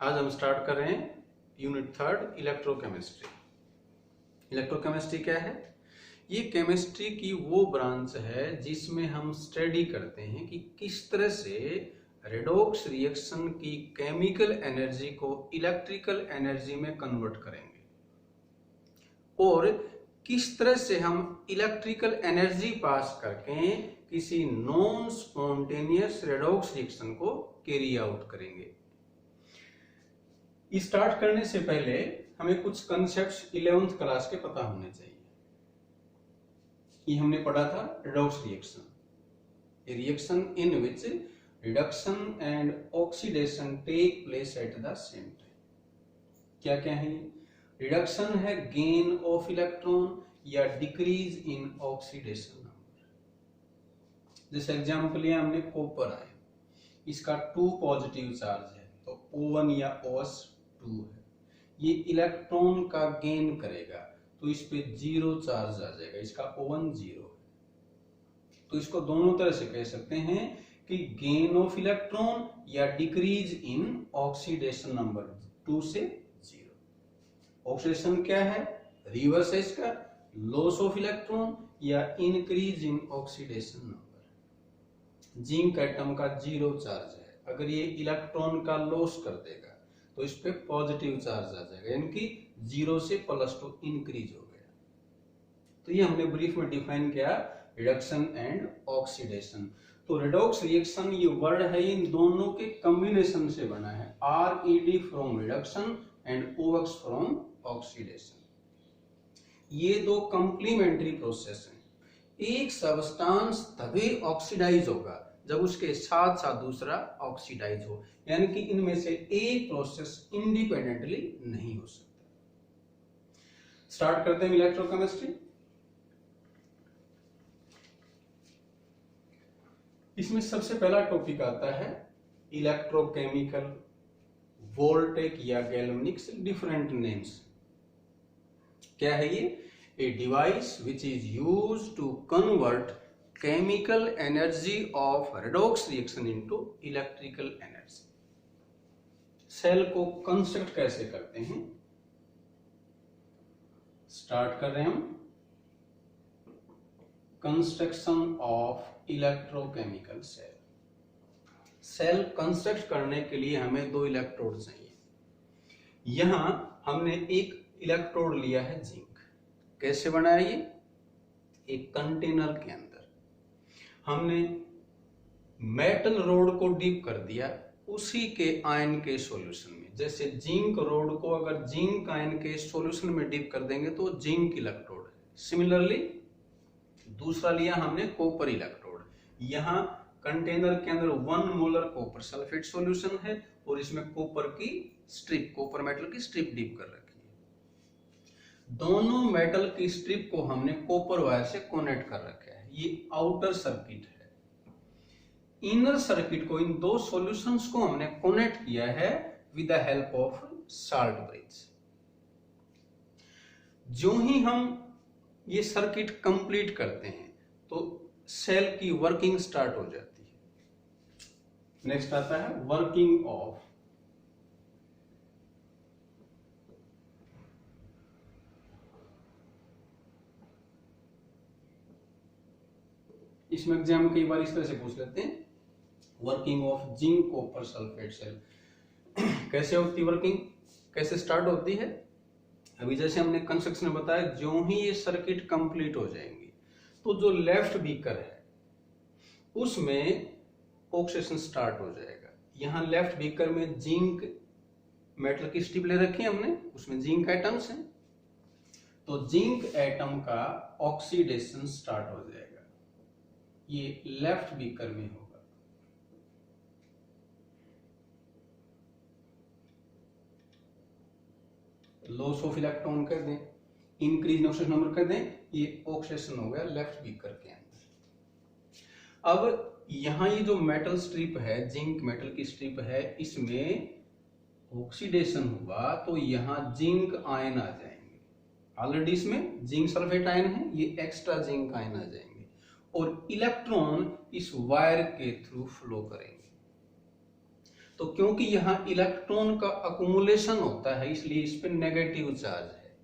आज हम स्टार्ट कर रहे हैं यूनिट 3 इलेक्ट्रोकेमिस्ट्री। इलेक्ट्रोकेमिस्ट्री क्या है? ये केमिस्ट्री की वो ब्रांच है जिसमें हम स्टडी करते हैं कि किस तरह से रेडॉक्स रिएक्शन की केमिकल एनर्जी को इलेक्ट्रिकल एनर्जी में कन्वर्ट करेंगे और किस तरह से हम इलेक्ट्रिकल एनर्जी पास करके किसी नॉन स्पॉन्टेनियस रेडॉक्स रिएक्शन को कैरी आउट करेंगे। स्टार्ट करने से पहले हमें कुछ कंसेप्ट्स 11th क्लास के पता होने चाहिए। ये हमने पढ़ा था redox reaction, a reaction in which reduction and oxidation take place at the same time. क्या क्या है? रिडक्शन है गेन ऑफ इलेक्ट्रॉन या डिक्रीज इन ऑक्सीडेशन नंबर। जैसे एग्जांपल लिया हमने कॉपर है, इसका 2 पॉजिटिव चार्ज है तो O1 या OS2 है। ये इलेक्ट्रॉन का गेन करेगा तो इस पे 0 चार्ज आ जाएगा, इसका O1 0 है। तो इसको दोनों तरह से कह सकते हैं कि गेन ऑफ इलेक्ट्रॉन या डिक्रीज इन ऑक्सीडेशन नंबर 2 से 0। ऑक्सीडेशन क्या है? रिवर्स है इसका, लॉस ऑफ इलेक्ट्रॉन या increase in oxidation number. Zinc atom का 0 चार्ज है, अगर ये इलेक्ट्रॉन का लॉस कर देगा तो इस पे पॉजिटिव चार्ज आ जाएगा, यानी कि 0 से +2 इंक्रीज हो गया। तो ये हमने ब्रीफ में डिफाइन किया रिडक्शन एंड ऑक्सीडेशन। तो रेडॉक्स रिएक्शन ये वर्ड है, इन दोनों के कॉम्बिनेशन से बना है। RED from reduction and OX from oxidation. ये दो कंप्लीमेंट्री प्रोसेस हैं। एक सब्सटेंस तभी ऑक्सीडाइज होगा जब उसके साथ साथ दूसरा ऑक्सीडाइज हो, यानी कि इनमें से एक प्रोसेस इंडिपेंडेंटली नहीं हो सकता। स्टार्ट करते हैं इलेक्ट्रोकेमिस्ट्री। इसमें सबसे पहला टॉपिक आता है इलेक्ट्रोकेमिकल वोल्टेक या गैल्वेनिक, डिफरेंट नेम्स। क्या है ये? A device which is used to convert chemical energy of redox reaction into electrical energy। Cell को कंस्ट्रक्ट कैसे करते हैं? स्टार्ट कर रहे हैं हम construction of electrochemical cell. Cell construct करने के लिए हमें 2 इलेक्ट्रोड चाहिए। यहां हमने एक इलेक्ट्रोड लिया है जिंक। कैसे बनाया ये? एक कंटेनर के अंदर हमने मेटल रोड को डिप कर दिया उसी के आयन के सॉल्यूशन में। जैसे जिंक रोड को अगर जिंक आयन के सॉल्यूशन में डिप कर देंगे तो जिंक इलेक्ट्रोड है। सिमिलरली दूसरा लिया हमने कॉपर इलेक्ट्रोड। यहाँ कंटेनर के अंदर 1 मोलर कॉपर सल्फेट सॉल्यूशन है और इसमें कॉपर की स्ट्रिप, कॉपर मेटल की स्ट्रिप डिप कर रखी है। दोनों मेटल की स्ट्रिप को हमने कॉपर वायर से कनेक्ट कर रखा है। ये आउटर सर्किट है। इनर सर्किट को, इन 2 सॉल्यूशंस को हमने कनेक्ट किया है with the help of salt bridge. जो ही हम ये सर्किट कंप्लीट करते हैं तो सेल की वर्किंग स्टार्ट हो जाती है। नेक्स्ट आता है वर्किंग ऑफ इसमें एग्जाम कई बार इस तरह से पूछ लेते हैं, working of zinc copper sulphate cell. कैसे होती वर्किंग, कैसे स्टार्ट होती है? अभी जैसे हमने कंस्ट्रक्शन में बताया, जो ही ये सर्किट कंप्लीट हो जाएंगी तो जो लेफ्ट बीकर है उसमें ऑक्सीडेशन स्टार्ट हो जाएगा। यहाँ लेफ्ट बीकर में जिंक मेटल की स्ट्रिप ले रखी है हमने, उसमें जिंक एटम्स हैं, तो जिंक एटम का ऑक्सीडेशन स्टार्ट हो जाएगा। ये लेफ्ट बीकर में होगा। लॉस ऑफ इलेक्ट्रॉन कर दें, इंक्रीज ऑक्सीडेशन नंबर कर दें, ये ऑक्सीडेशन हो गया लेफ्ट बीकर के अंदर। अब यहां ये जो मेटल स्ट्रिप है, जिंक मेटल की स्ट्रिप है, इसमें ऑक्सीडेशन हुआ तो यहां जिंक आयन आ जाएंगे। ऑलरेडी इसमें जिंक सल्फेट आयन है, ये एक्स्ट्रा जिंक आयन आ जाएंगे और इलेक्ट्रॉन इस वायर के थ्रू फ्लो करेंगे। तो क्योंकि यहाँ इलेक्ट्रॉन का अकुमुलेशन होता है इसलिए इस पे नेगेटिव चार्ज है,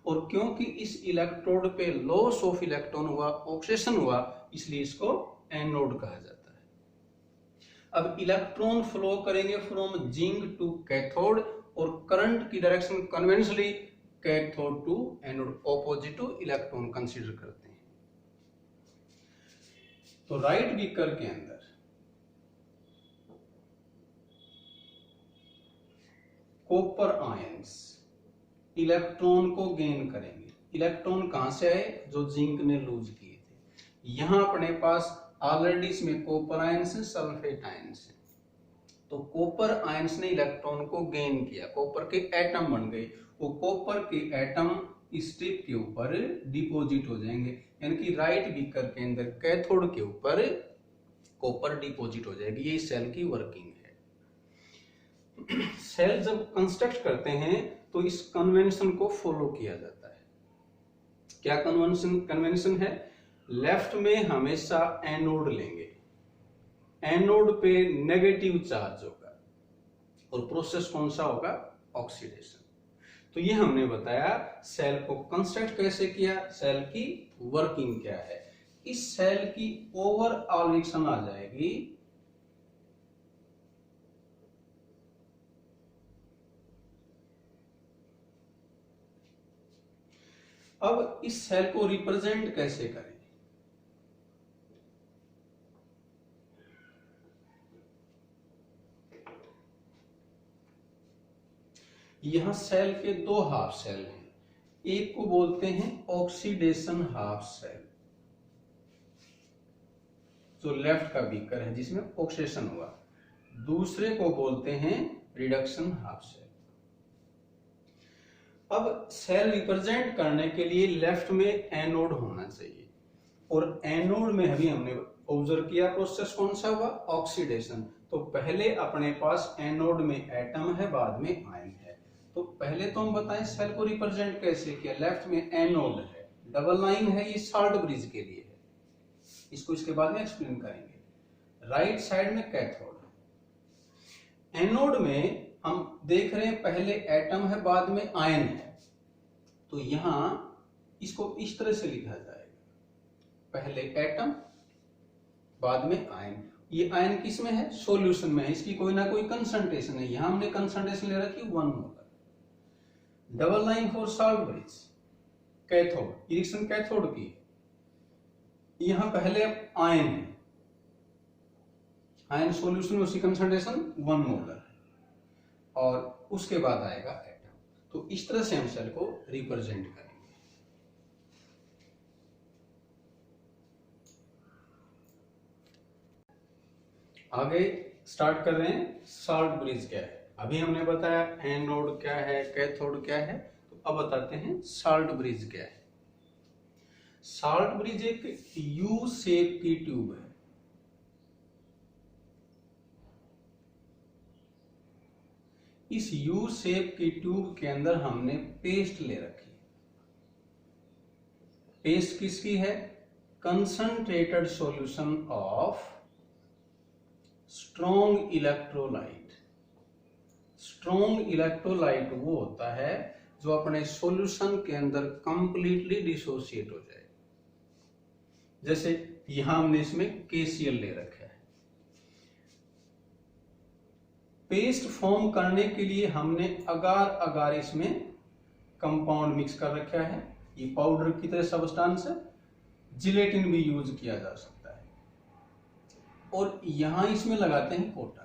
और क्योंकि इस इलेक्ट्रोड पे लॉस ऑफ इलेक्ट्रॉन हुआ, ऑक्सीडेशन हुआ, इसलिए इसको एनोड कहा जाता है। अब इलेक्ट्रॉन फ्लो करेंगे फ्रॉम जिंक टू कैथोड, और करंट की direction conventionally cathode to anode, opposite to electron consider करते हैं। तो राइट बीकर के अंदर कॉपर आयंस इलेक्ट्रॉन को गेन करेंगे। इलेक्ट्रॉन कहां से आए? जो जिंक ने लूज किए थे। यहां अपने पास ऑलरेडी इसमें कॉपर आयंस है, सल्फेट आयंस है, तो कॉपर आयंस ने इलेक्ट्रॉन को गेन किया, कॉपर के एटम बन गए। वो कॉपर के एटम इस टिप के ऊपर डिपॉजिट हो जाएंगे, यानी कि राइट बीकर के अंदर कैथोड के ऊपर कॉपर डिपॉजिट हो जाएगी। ये इस सेल की वर्किंग है। सेल जब कंस्ट्रक्ट करते हैं तो इस कन्वेंशन को फॉलो किया जाता है। क्या कन्वेंशन है? लेफ्ट में हमेशा एनोड लेंगे, एनोड पे नेगेटिव चार्ज होगा, और प्रोसेस कौन सा होगा? ऑक्सीडेशन। तो ये हमने बताया सेल को कंस्ट्रक्ट कैसे किया, सेल की वर्किंग क्या है। इस सेल की ओवरऑल रिएक्शन आ जाएगी अब इस सेल को रिप्रेजेंट कैसे करें? यहां सेल के दो हाफ सेल हैं, एक को बोलते हैं ऑक्सीडेशन हाफ सेल, जो लेफ्ट का बीकर है जिसमें ऑक्सीडेशन हुआ, दूसरे को बोलते हैं रिडक्शन हाफ सेल। अब सेल रिप्रेजेंट करने के लिए लेफ्ट में एनोड होना चाहिए, और एनोड में अभी हमने ऑब्जर्व किया प्रोसेस कौन सा हुआ? ऑक्सीडेशन। तो पहले अपने पास एनोड में एटम है, बाद में आयन है। तो पहले तो हम बताएं सेल को रिप्रेजेंट कैसे किया। लेफ्ट में एनोड है, डबल लाइन है, ये साल्ट ब्रिज के लिए है, इसको इसके बाद में एक्सप्लेन करेंगे। राइट साइड में कैथोड है। एनोड में हम देख रहे हैं पहले एटम है, बाद में आयन है, तो यहां इसको इस तरह से लिखा जाएगा, पहले एटम बाद में आयन। ये आयन किस में है? सॉल्यूशन में है, इसकी कोई ना कोई कंसंट्रेशन है, यहां हमने कंसंट्रेशन ले रखी 1 molar. Double line for salt bridge, cathode, reaction cathode की, यहां पहले आयन है, आयन सॉल्यूशन में उसकी कंसंट्रेशन 1 मोलर, और उसके बाद आएगा एटम। तो इस तरह से हम सेल को रिप्रेजेंट करेंगे। आगे स्टार्ट कर रहे हैं, साल्ट ब्रिज क्या है। अभी हमने बताया एनोड क्या है, कैथोड क्या है, तो अब बताते हैं साल्ट ब्रिज क्या है। साल्ट ब्रिज एक यू शेप की ट्यूब है। इस यू शेप की ट्यूब के अंदर हमने पेस्ट ले रखी है। पेस्ट किसकी है? Concentrated solution of strong electrolyte. Strong electrolyte वो होता है जो अपने सॉल्यूशन के अंदर कंप्लीटली डिसोसिएट हो जाए। जैसे यहां हमने इसमें KCl ले रखा है। पेस्ट फॉर्म करने के लिए हमने अगार अगार इसमें कंपाउंड मिक्स कर रखा है। ये पाउडर की तरह सब्सटेंस है। जिलेटिन भी यूज किया जा सकता है, और यहां इसमें लगाते हैं कॉटन।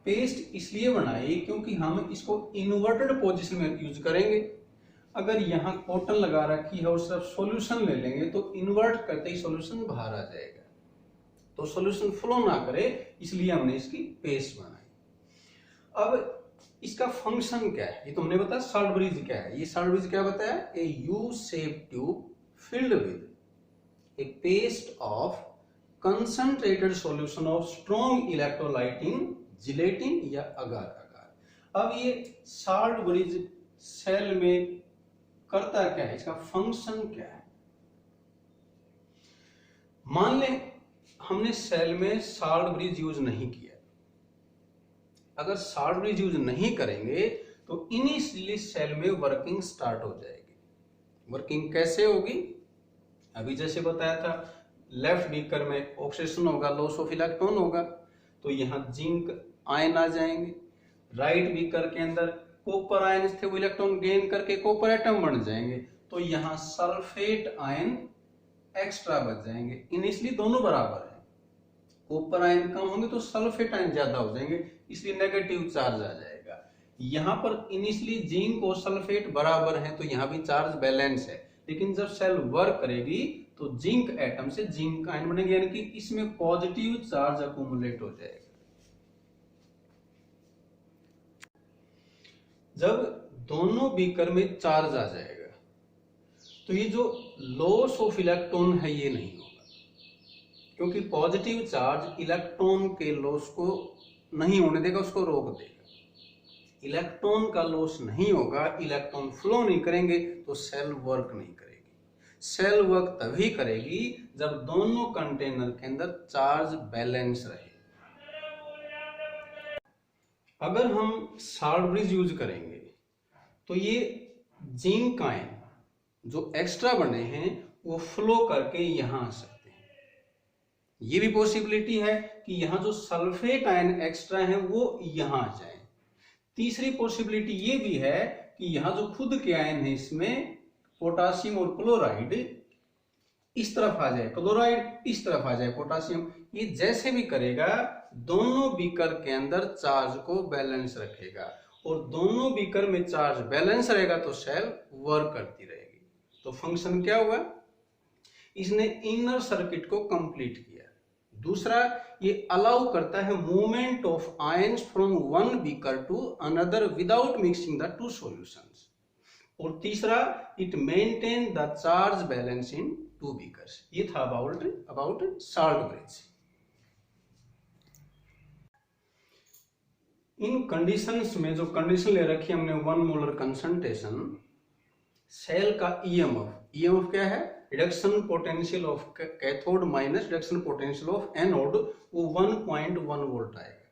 पेस्ट इसलिए बनाई क्योंकि हम इसको इन्वर्टेड पोजीशन में यूज करेंगे। अगर यहां कॉटन लगा रखी है और सिर्फ सॉल्यूशन ले लेंगे तो इन्वर्ट करते ही सॉल्यूशन बाहर आ जाएगा, तो सॉल्यूशन फ्लो ना करे, इसलिए हमने इसकी पेस्ट बनाई। अब इसका फंक्शन क्या है, ये तो हमने बताया साल्ट ब्रिज क्या है। ये साल्ट ब्रिज क्या बताया? A U shape tube filled with a paste of concentrated solution of strong electrolyte in gelatin या अगार अगार। अब ये साल्ट ब्रिज सेल में करता क्या है, इसका फंक्शन क्या है? मान लें हमने सेल में साल्ट ब्रिज यूज नहीं किया, अगर शार्ट ब्रिज यूज नहीं करेंगे तो इनिशियली सेल में वर्किंग स्टार्ट हो जाएगी। वर्किंग कैसे होगी? अभी जैसे बताया था, लेफ्ट बीकर में ऑक्सीडेशन होगा, लॉस ऑफ इलेक्ट्रॉन होगा, तो यहाँ जिंक आयन आ जाएंगे। राइट बीकर के अंदर कॉपर आयन थे, वो इलेक्ट्रॉन गेन करके कॉपर एटम बन जाएंगे, तो यहाँ सल्फेट आयन एक्स्ट्रा बच जाएंगे। इनिशियली दोनों बराबर है, कॉपर आयन कम होंगे तो सल्फेट आयन ज्यादा हो जाएंगे, इसलिए नेगेटिव चार्ज आ जाएगा। यहाँ पर इनिशियली जिंक और सल्फेट बराबर है, तो यहाँ भी चार्ज बैलेंस है। लेकिन जब सेल वर्क करेगी तो जिंक एटम से जिंक आयन बनेंगे, यानी कि इसमें पॉजिटिव चार्ज अक्यूमुलेट हो जाएगा। जब दोनों बीकर में चार्ज आ जाएगा तो ये जो लॉस ऑफ इलेक्ट्रॉन है ये नहीं होगा, क्योंकि पॉजिटिव चार्ज इलेक्ट्रॉन के लॉस को नहीं होने देगा, उसको रोक देगा। इलेक्ट्रॉन का लॉस नहीं होगा, इलेक्ट्रॉन फ्लो नहीं करेंगे तो सेल वर्क नहीं करेगी। सेल वर्क तभी करेगी जब दोनों कंटेनर के अंदर चार्ज बैलेंस रहे। अगर हम शार्ट ब्रिज यूज करेंगे तो ये जिंक आयन जो एक्स्ट्रा बने हैं वो फ्लो करके यहां आ सकते हैं। ये भी पॉसिबिलिटी है कि यहां जो सल्फेट आयन एक्स्ट्रा है वो यहां आ जाए। तीसरी पॉसिबिलिटी ये भी है कि यहां जो खुद के आयन है इसमें पोटासियम और क्लोराइड इस तरफ आ जाए, क्लोराइड इस तरफ आ जाए, पोटासियम। ये जैसे भी करेगा दोनों बीकर के अंदर चार्ज को बैलेंस रखेगा, और दोनों बीकर में चार्ज बैलेंस रहेगा तो सेल वर्क करती रहेगी। तो फंक्शन क्या हुआ? इसने इनर सर्किट को कंप्लीट किया। दूसरा, ये अलाउ करता है movement of ions from one beaker to another without mixing the two solutions. और तीसरा, it maintain the charge balance in two beakers. ये था about salt bridge. In conditions में जो कंडीशन ले रखी है हमने 1 मोलर कंसंट्रेशन, सेल का ईएमएफ क्या है? Reduction potential of cathode minus reduction potential of anode, वो 1.1 वोल्ट आएगा।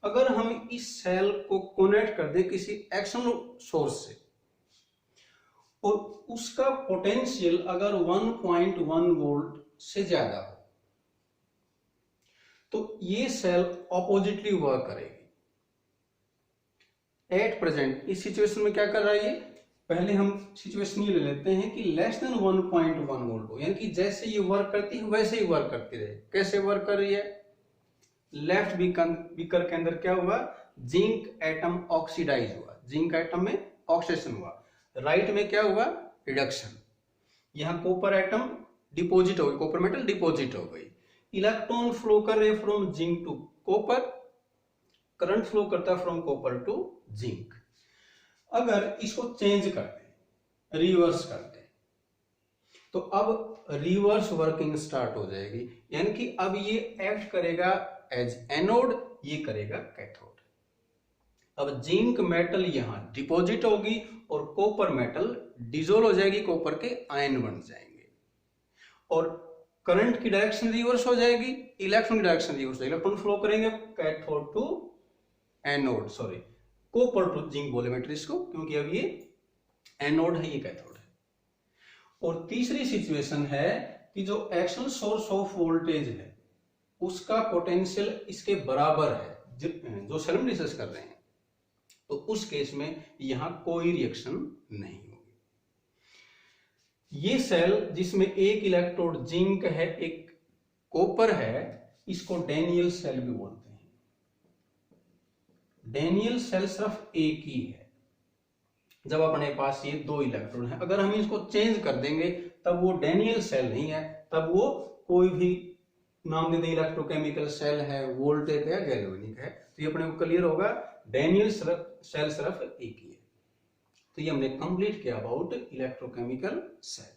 अगर हम इस सेल को कनेक्ट कर दें किसी एक्सटर्नल सोर्स से और उसका पोटेंशियल अगर 1.1 वोल्ट से ज्यादा हो तो ये सेल ऑपोजिटली वर्क करेगी। एट प्रेजेंट इस सिचुएशन में क्या कर रहा है ये? पहले हम सिचुएशन ये ले लेते हैं कि लेस देन 1.1 वोल्ट हो, यानी कि जैसे ये वर्क करती है वैसे ही वर्क करती रहे। कैसे वर्क कर रही है? लेफ्ट बीकर के अंदर क्या हुआ? जिंक एटम ऑक्सीडाइज हुआ, जिंक एटम में ऑक्सीडेशन हुआ। राइट में क्या हुआ? रिडक्शन। यहां कॉपर एटम डिपॉजिट हो गई, कॉपर मेटल डिपॉजिट हो गई। इलेक्ट्रॉन फ्लो कर रहे from zinc to copper, current flow करता फ्रॉम कॉपर टू जिंक। अगर इसको चेंज करते, रिवर्स करते, तो अब रिवर्स वर्किंग स्टार्ट हो जाएगी, यानी कि अब ये एक्ट करेगा एज एनोड, ये करेगा कैथोड। अब जिंक मेटल यहां डिपॉजिट होगी और कॉपर मेटल डिसॉल्व हो जाएगी, कॉपर के आयन बन जाएंगे और करंट की डायरेक्शन रिवर्स हो जाएगी, इलेक्ट्रॉन की डायरेक्शन रिवर्स, इलेक्ट्रॉन फ्लो करेंगे cathode to anode, sorry copper to zinc बोले मेटल इसको, क्योंकि अब ये एनोड है, ये कैथोड है। और तीसरी सिचुएशन है कि जो एक्सटर्नल सोर्स ऑफ वोल्टेज है उसका पोटेंशियल इसके बराबर है जो सेल में डिस्कस कर रहे हैं, तो उस केस में यहां कोई रिएक्शन नहीं होगी। ये सेल जिसमें एक इलेक्ट्रोड जिंक है, एक कॉपर है, इसको डैनियल सेल भी बोलते हैं। डैनियल सेल सिर्फ एक ही है जब अपने पास ये 2 इलेक्ट्रॉन है। अगर हम इसको चेंज कर देंगे तब वो डैनियल सेल नहीं है, तब वो कोई भी नाम दे दें, इलेक्ट्रोकेमिकल सेल है, वोल्टेज है, गैल्वेनिक है, तो ये अपने को क्लियर होगा डैनियल सेल सिर्फ एक ही है। तो ये हमने कंप्लीट किया अबाउट इलेक्ट्रोकेमिकल सेल।